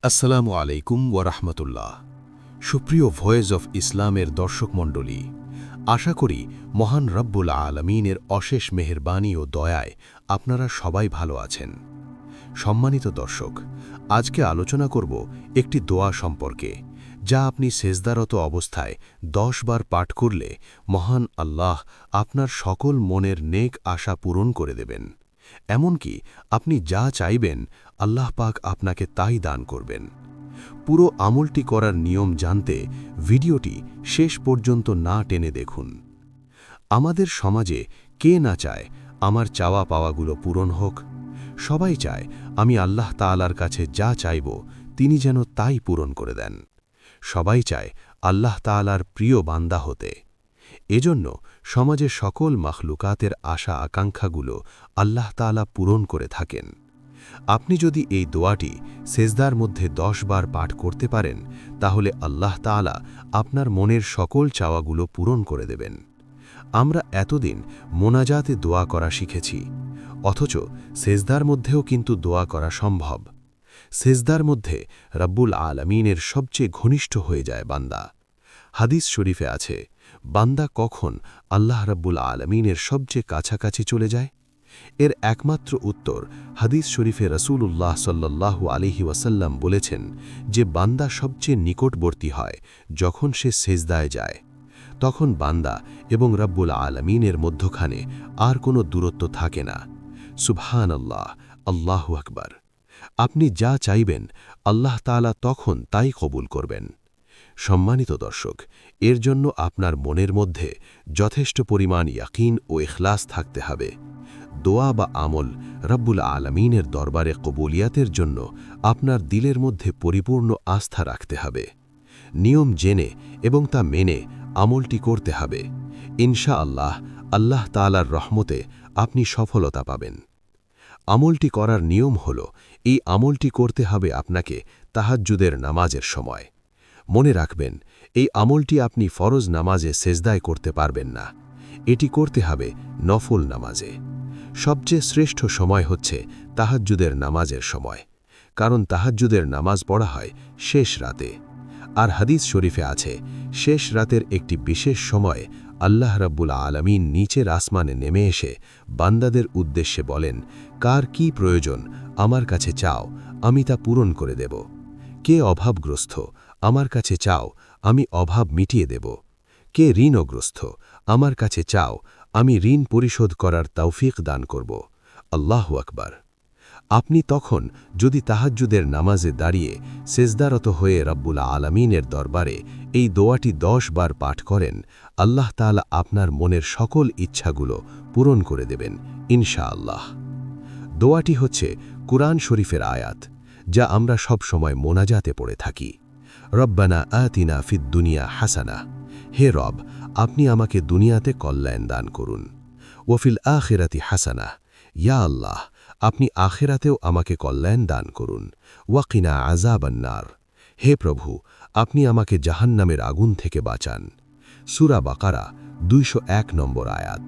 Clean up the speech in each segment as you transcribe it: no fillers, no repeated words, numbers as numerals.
আসসালামু আলাইকুম ওয়ারাহমাতুল্লাহ। সুপ্রিয় ভয়েস অফ ইসলামের দর্শক মণ্ডলী, আশা করি মহান রব্বুল আলমিনের অশেষ মেহেরবানি ও দয়ায় আপনারা সবাই ভালো আছেন। সম্মানিত দর্শক, আজকে আলোচনা করব একটি দোয়া সম্পর্কে, যা আপনি সেজদারত অবস্থায় 10 বার পাঠ করলে মহান আল্লাহ আপনার সকল মনের নেক আশা পূরণ করে দেবেন। এমনকি আপনি যা চাইবেন আল্লাহ পাক আপনাকে তাই দান করবেন। পুরো আমলটি করার নিয়ম জানতে ভিডিওটি শেষ পর্যন্ত না টেনে দেখুন। আমাদের সমাজে কে না চায় আমার চাওয়া পাওয়াগুলো পূরণ হোক? সবাই চায় আমি আল্লাহ তাআলার কাছে যা চাইব তিনি যেন তাই পূরণ করে দেন। সবাই চায় আল্লাহ তাআলার প্রিয় বান্দা হতে। এজন্য সমাজের সকল মাখলুকাতের আশা আকাঙ্ক্ষাগুলো আল্লাহ তাআলা পূরণ করে থাকেন। আপনি যদি এই দোয়াটি সেজদার মধ্যে 10 বার পাঠ করতে পারেন, তাহলে আল্লাহ তাআলা আপনার মনের সকল চাওয়াগুলো পূরণ করে দেবেন। আমরা এতদিন মোনাজাতে দোয়া করা শিখেছি, অথচ সেজদার মধ্যেও কিন্তু দোয়া করা সম্ভব। সেজদার মধ্যে রব্বুল আলামিনের সবচেয়ে ঘনিষ্ঠ হয়ে যায় বান্দা। হাদিস শরীফে আছে, বান্দা কখন আল্লাহ রব্বুল আলামিনের সবচেয়ে কাছাকাছি চলে যায়? এর একমাত্র উত্তর হাদিস শরীফে রাসূলুল্লাহ সাল্লাল্লাহু আলাইহি ওয়াসাল্লাম বলেছেন যে বান্দা সবচেয়ে নিকটবর্তী হয় যখন সে সেজদায় যায়। তখন বান্দা এবং রব্বুল আলামিনের মধ্যখানে আর কোনো দূরত্ব থাকে না। সুবহানাল্লাহ, আল্লাহু আকবার। আপনি যা চাইবেন আল্লাহ তাআলা তখন তাই কবুল করবেন। সম্মানিত দর্শক, এর জন্য আপনার মনের মধ্যে যথেষ্ট পরিমাণ ইয়াকিন ও ইখলাস থাকতে হবে। দোয়া বা আমল রব্বুল আলামিনের দরবারে কবুলিয়াতের জন্য আপনার দিলের মধ্যে পরিপূর্ণ আস্থা রাখতে হবে। নিয়ম জেনে এবং তা মেনে আমলটি করতে হবে। ইনশাআল্লাহ আল্লাহ তাআলার রহমতে আপনি সফলতা পাবেন। আমলটি করার নিয়ম হল, এই আমলটি করতে হবে আপনাকে তাহাজ্জুদের নামাজের সময়। মনে রাখবেন, এই আমলটি আপনি ফরজ নামাজে সেজদায় করতে পারবেন না। এটি করতে হবে নফল নামাজে। সবচেয়ে শ্রেষ্ঠ সময় হচ্ছে তাহাজ্জুদের নামাজের সময়, কারণ তাহাজ্জুদের নামাজ পড়া হয় শেষ রাতে। আর হাদিস শরীফে আছে, শেষ রাতের একটি বিশেষ সময়ে আল্লাহ রাব্বুল আলামিন নিচের আসমানে নেমে এসে বান্দাদের উদ্দেশ্যে বলেন, কার কি প্রয়োজন আমার কাছে চাও, আমি তা পূরণ করে দেব। কে অভাবগ্রস্ত আমার কাছে চাও, আমি অভাব মিটিয়ে দেব। কে ঋণগ্রস্ত আমার কাছে চাও, আমি ঋণ পরিশোধ করার তৌফিক দান করব। আল্লাহু আকবার। আপনি তখন যদি তাহাজ্জুদের নামাজে দাঁড়িয়ে সেজদারত হয়ে রব্বুল আলামিনের দরবারে এই দোয়াটি 10 বার পাঠ করেন, আল্লাহ তাআলা আপনার মনের সকল ইচ্ছাগুলো পূরণ করে দেবেন ইনশাআল্লাহ। দোয়াটি হচ্ছে কুরআন শরীফের আয়াত, যা আমরা সব সময় মোনাজাতে পড়ে থাকি। রব্বানা আতিনা ফিদ দুনিয়া হাসানা, হে রব, আপনি আমাকে দুনিয়াতে কল্যাণ দান করুন। ওয়াফিল আখিরাতি হাসানা, ইয়া আল্লাহ, আপনি আখিরাতেও আমাকে কল্যাণ দান করুন। ওয়াকিনা আযাবান নার, হে প্রভু, আপনি আমাকে জাহান্নামের আগুন থেকে বাঁচান। সূরা বাকারা 201 নম্বর আয়াত।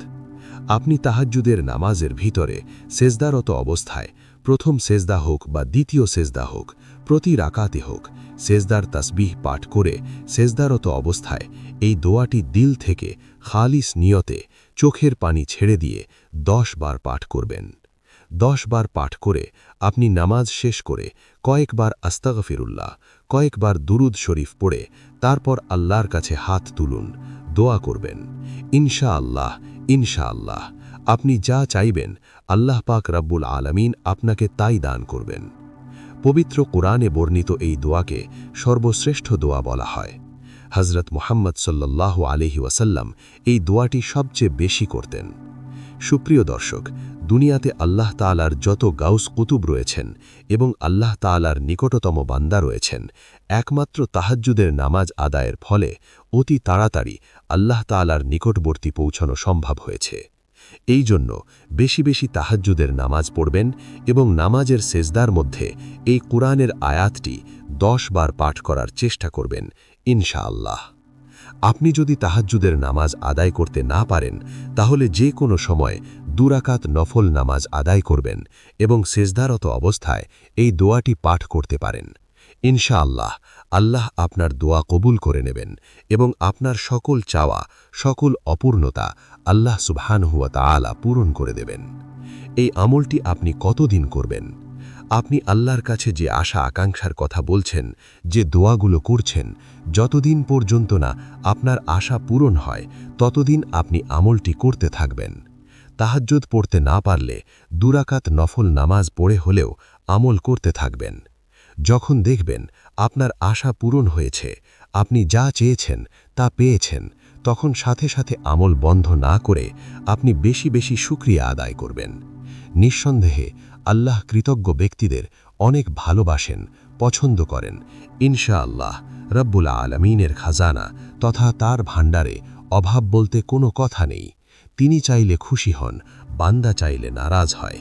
আপনি তাহাজ্জুদের নামাজের ভিতরে সেজদারত অবস্থায় প্রথম সেজদা হোক বা দ্বিতীয় সেজদা হোক, প্রতি রাকাতে হোক, সেজদার তাসবিহ পাঠ করে সেজদারত অবস্থায় এই দোয়াটি দিল থেকে খালিস নিয়তে চোখের পানি ছেড়ে দিয়ে 10 বার পাঠ করবেন। 10 বার পাঠ করে আপনি নামাজ শেষ করে কয়েকবার আস্তাগফিরুল্লাহ, কয়েকবার দুরুদ শরীফ পড়ে তারপর আল্লাহর কাছে হাত তুলুন, দোয়া করবেন। ইনশাআল্লাহ, ইনশাআল্লাহ আপনি যা চাইবেন আল্লাহ পাক রব্বুল আলামিন আপনাকে তাই দান করবেন। পবিত্র কোরআনে বর্ণিত এই দোয়াকে সর্বশ্রেষ্ঠ দোয়া বলা হয়। হযরত মুহাম্মদ সাল্লাল্লাহু আলাইহি ওয়াসাল্লাম এই দোয়াটি সবচেয়ে বেশি করতেন। সুপ্রিয় দর্শক, দুনিয়াতে আল্লাহ তাআলার যত গাউস কুতুব রয়েছেন এবং আল্লাহ তাআলার নিকটতম বান্দা রয়েছেন, একমাত্র তাহাজ্জুদের নামাজ আদায়ের ফলে অতি তাড়াতাড়ি আল্লাহ তাআলার নিকটবর্তী পৌঁছানো সম্ভব হয়েছে। এই জন্য বেশি বেশি তাহাজ্জুদের নামাজ পড়বেন এবং নামাজের সেজদার মধ্যে এই কুরআনের আয়াতটি 10 বার পাঠ করার চেষ্টা করবেন ইনশাআল্লাহ। আপনি যদি তাহাজ্জুদের নামাজ আদায় করতে না পারেন, তাহলে যে কোনো সময় 2 রাকাত নফল নামাজ আদায় করবেন এবং সেজদারত অবস্থায় এই দোয়াটি পাঠ করতে পারেন। ইনশাআল্লাহ আল্লাহ আপনার দোয়া কবুল করে নেবেন এবং আপনার সকল চাওয়া, সকল অপূর্ণতা আল্লাহ সুবহানাহু ওয়া তাআলা পূরণ করে দেবেন। এই আমলটি আপনি কতদিন করবেন? আপনি আল্লাহর কাছে যে আশা আকাঙ্ক্ষার কথা বলছেন, যে দোয়াগুলো করছেন, যতদিন পর্যন্ত না আপনার আশা পূরণ হয় ততদিন আপনি আমলটি করতে থাকবেন। তাহাজ্জুদ পড়তে না পারলে 2 রাকাত নফল নামাজ পড়ে হলেও আমল করতে থাকবেন। যখন দেখবেন আপনার আশা পূরণ হয়েছে, আপনি যা চেয়েছেন তা পেয়েছেন, তখন সাথে সাথে আমল বন্ধ না করে আপনি বেশি বেশি শুকরিয়া আদায় করবেন। নিঃসন্দেহে আল্লাহ কৃতজ্ঞ ব্যক্তিদের অনেক ভালোবাসেন, পছন্দ করেন। ইনশাআল্লাহ রব্বুল আলামিনের খাজানা তথা তার ভাণ্ডারে অভাব বলতে কোনো কথা নেই। তিনি চাইলে খুশি হন, বান্দা চাইলে নারাজ হয়।